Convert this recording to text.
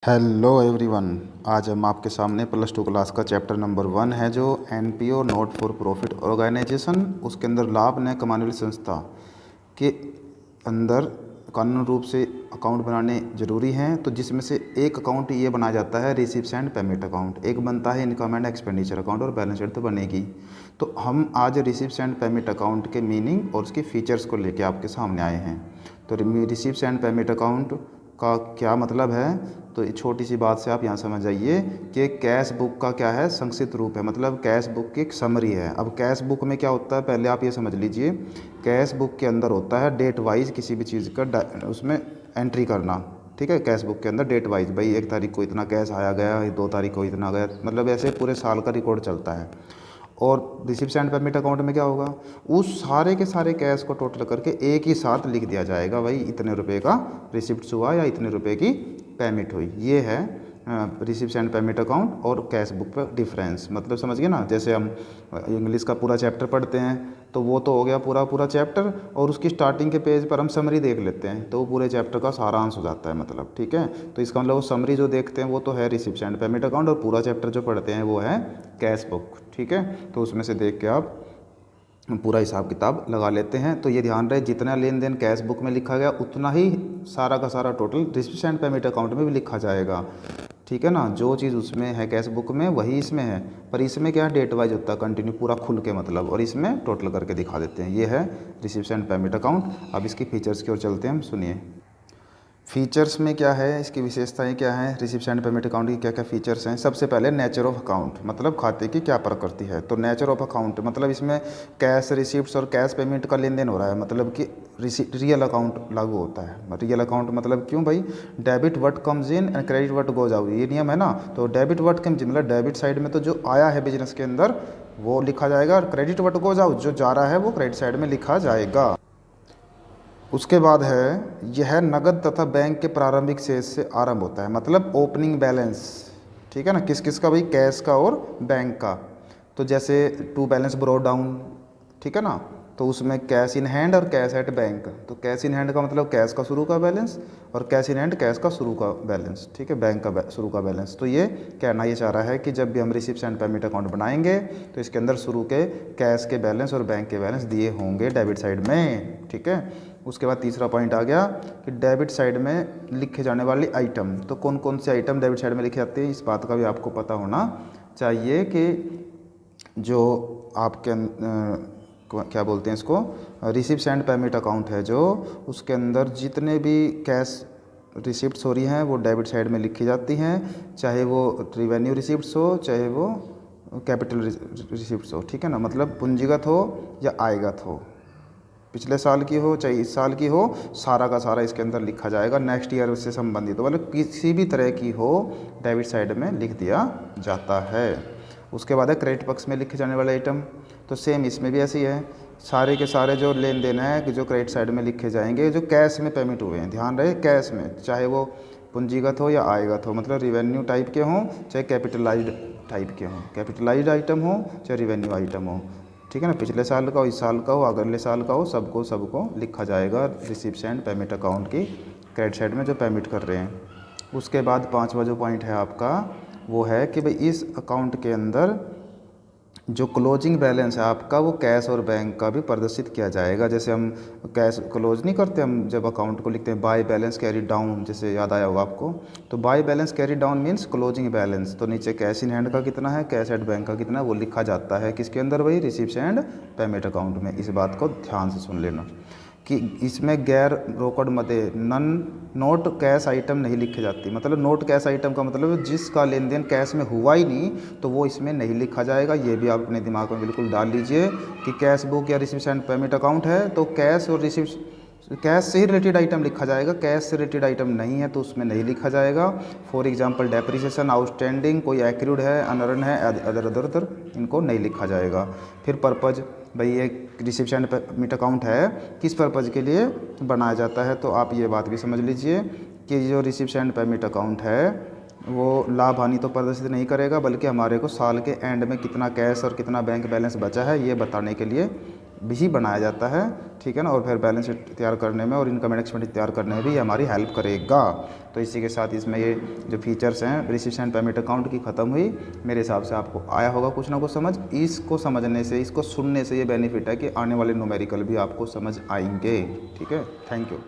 Hello everyone. आज हम आपके सामने प्लस टू क्लास का चैप्टर नंबर 1 है जो NPO not for profit organisation, उसके अंदर लाभ न कमाने वाली संस्था के अंदर कानूनी रूप से अकाउंट बनाने ज़रूरी हैं। तो जिसमें से एक अकाउंट ये बनाया जाता है रिसिप्ट्स एंड पेमेंट अकाउंट, एक बनता है इनकम एंड एक्सपेंडिचर अकाउंट और बैलेंस शीट तो बनेगी। तो हम आज रिसिप्ट्स एंड पेमेंट अकाउंट के मीनिंग और उसकी फीचर्स को लेके आपके सामने आए हैं। तो रिसिप्ट्स एंड पेमेंट अकाउंट का क्या मतलब है, तो ये छोटी सी बात से आप यहाँ समझ जाइए कि कैश बुक का क्या है, संक्षिप्त रूप है, मतलब कैश बुक की एक समरी है। अब कैश बुक में क्या होता है पहले आप ये समझ लीजिए। कैश बुक के अंदर होता है डेट वाइज किसी भी चीज़ का उसमें एंट्री करना। ठीक है, कैश बुक के अंदर डेट वाइज, भाई 1 तारीख को इतना कैश आया गया, 2 तारीख को इतना गया, मतलब ऐसे पूरे साल का रिकॉर्ड चलता है। और रिसिप्ट एंड पेमेंट अकाउंट में क्या होगा, उस सारे के सारे कैश को टोटल करके एक ही साथ लिख दिया जाएगा, भाई इतने रुपए का रिसिप्ट हुआ या इतने रुपए की पेमेंट हुई। ये है रिसिप्ट एंड पेमेंट अकाउंट और कैश बुक पर डिफरेंस। मतलब समझ गए ना, जैसे हम इंग्लिश का पूरा चैप्टर पढ़ते हैं तो वो तो हो गया पूरा पूरा चैप्टर, और उसकी स्टार्टिंग के पेज पर हम समरी देख लेते हैं तो वो पूरे चैप्टर का सारांश हो जाता है, मतलब ठीक है। तो इसका मतलब वो समरी जो देखते हैं वो तो है रिसिप्ट एंड पेमेंट अकाउंट, और पूरा चैप्टर जो पढ़ते हैं वो है कैश बुक। ठीक है, तो उसमें से देख के आप पूरा हिसाब किताब लगा लेते हैं। तो ये ध्यान रहे, जितना लेन देन कैश बुक में लिखा गया उतना ही सारा का सारा total receipt and payment account में भी लिखा जाएगा। ठीक है ना, जो चीज़ उसमें है कैश बुक में वही इसमें है, पर इसमें क्या है डेट वाइज होता है कंटिन्यू पूरा खुल के, मतलब, और इसमें टोटल करके दिखा देते हैं। ये है रिसिप्ट एंड पेमेंट अकाउंट। अब इसकी फीचर्स की ओर चलते हैं, हम सुनिए। फीचर्स में क्या है, इसकी विशेषताएं क्या हैं, रिसिप्ट एंड पेमेंट अकाउंट की क्या क्या फीचर्स हैं। सबसे पहले नेचर ऑफ अकाउंट, मतलब खाते की क्या प्रकृति है। तो नेचर ऑफ अकाउंट मतलब इसमें कैश रिसिप्ट्स और कैश पेमेंट का लेन देन हो रहा है, मतलब कि रियल अकाउंट लागू होता है। रियल अकाउंट मतलब क्यों भाई, debit what comes in and credit what goes out, ये नियम है ना। तो डेबिट व्हाट कम्स इन मतलब डेबिट साइड में तो जो आया है बिजनेस के अंदर वो लिखा जाएगा, और क्रेडिट व्हाट गोज आउट जो जा रहा है वो क्रेडिट साइड में लिखा जाएगा। उसके बाद है यह नगद तथा बैंक के प्रारंभिक शेष से आरंभ होता है, मतलब ओपनिंग बैलेंस। ठीक है ना, किस किस का भाई, कैश का और बैंक का। तो जैसे टू बैलेंस ब्रो डाउन, ठीक है ना, तो उसमें कैश इन हैंड और कैश एट बैंक। तो कैश इन हैंड का मतलब कैश का शुरू का बैलेंस, और कैश इन हैंड कैश का शुरू का बैलेंस, ठीक है, बैंक का शुरू का बैलेंस। तो ये कहना ये चाह रहा है कि जब भी हम रिसिप्ट एंड पेमेंट अकाउंट बनाएंगे तो इसके अंदर शुरू के कैश के बैलेंस और बैंक के बैलेंस दिए होंगे डेबिट साइड में। ठीक है, उसके बाद तीसरा पॉइंट आ गया कि डेबिट साइड में लिखे जाने वाली आइटम। तो कौन कौन से आइटम डेबिट साइड में लिखे जाते हैं, इस बात का भी आपको पता होना चाहिए कि जो आपके क्या बोलते हैं इसको, रिसिप्ट एंड पेमेंट अकाउंट है जो, उसके अंदर जितने भी कैश रिसिप्ट्स हो रही हैं वो डेबिट साइड में लिखी जाती हैं, चाहे वो रिवेन्यू रिसिप्ट्स हो चाहे वो कैपिटल रिसिप्ट्स हो। ठीक है ना, मतलब पूंजीगत हो या आयगत हो, पिछले साल की हो चाहे इस साल की हो, सारा का सारा इसके अंदर लिखा जाएगा। नेक्स्ट ईयर से संबंधित हो, मतलब किसी भी तरह की हो डेबिट साइड में लिख दिया जाता है। उसके बाद है क्रेडिट पक्ष में लिखे जाने वाले आइटम। तो सेम इसमें भी ऐसे ही है, सारे के सारे जो लेन देन है कि जो क्रेडिट साइड में लिखे जाएंगे जो कैश में पेमेंट हुए हैं। ध्यान रहे कैश में, चाहे वो पूंजीगत हो या आयगत हो, मतलब रिवेन्यू टाइप के हों चाहे कैपिटलाइज्ड टाइप के हों, कैपिटलाइज्ड आइटम हो चाहे रिवेन्यू आइटम हो। ठीक है ना, पिछले साल का हो, इस साल का हो, अगले साल का हो, सबको सबको लिखा जाएगा रिसिप्ट एंड पेमेंट अकाउंट की क्रेडिट साइड में जो पेमेंट कर रहे हैं। उसके बाद पांचवा जो पॉइंट है आपका वो है कि भाई इस अकाउंट के अंदर जो क्लोजिंग बैलेंस है आपका वो कैश और बैंक का भी प्रदर्शित किया जाएगा। जैसे हम कैश क्लोज नहीं करते, हम जब अकाउंट को लिखते हैं बाय बैलेंस कैरी डाउन, जैसे याद आया होगा आपको, तो by balance carry down means closing balance. तो नीचे कैश इन हैंड का कितना है, कैश एट बैंक का कितना है, वो लिखा जाता है किसके अंदर भाई, रिसिप्ट एंड पेमेंट अकाउंट में। इस बात को ध्यान से सुन लेना कि इसमें गैर रोकड़ मदे नोट कैश आइटम नहीं लिखी जाती। मतलब नोट कैश आइटम का मतलब जिसका लेन देन कैश में हुआ ही नहीं तो वो इसमें नहीं लिखा जाएगा। ये भी आप अपने दिमाग में बिल्कुल डाल लीजिए कि कैश बुक या रिसिप्ट एंड पेमेंट अकाउंट है तो कैश और रिसिप्ट कैश से ही रिलेटेड आइटम लिखा जाएगा, कैश से रिलेटेड आइटम नहीं है तो उसमें नहीं लिखा जाएगा। फॉर एग्जांपल डेप्रिसिएशन, आउटस्टैंडिंग, कोई एक्रूड है, अनअर्न है, अदर अदर अदर, इनको नहीं लिखा जाएगा। फिर पर्पज़, भाई ये रिसिप्ट एंड पेमेंट अकाउंट है किस पर्पज़ के लिए बनाया जाता है, तो आप ये बात भी समझ लीजिए कि जो रिसिप्ट एंड पेमेंट अकाउंट है वो लाभ हानि तो प्रदर्शित नहीं करेगा, बल्कि हमारे को साल के एंड में कितना कैश और कितना बैंक बैलेंस बचा है ये बताने के लिए भी बनाया जाता है, ठीक है ना। और फिर बैलेंस शीट तैयार करने में और इनकम एंड एक्सपेंडिचर तैयार करने में भी ये हमारी हेल्प करेगा। तो इसी के साथ इसमें ये जो फीचर्स हैं रिसीप्ट एंड पेमेंट अकाउंट की ख़त्म हुई। मेरे हिसाब से आपको आया होगा कुछ ना कुछ समझ। इसको समझने से, इसको सुनने से ये बेनिफिट है कि आने वाले न्यूमेरिकल भी आपको समझ आएंगे, ठीक है। Thank you.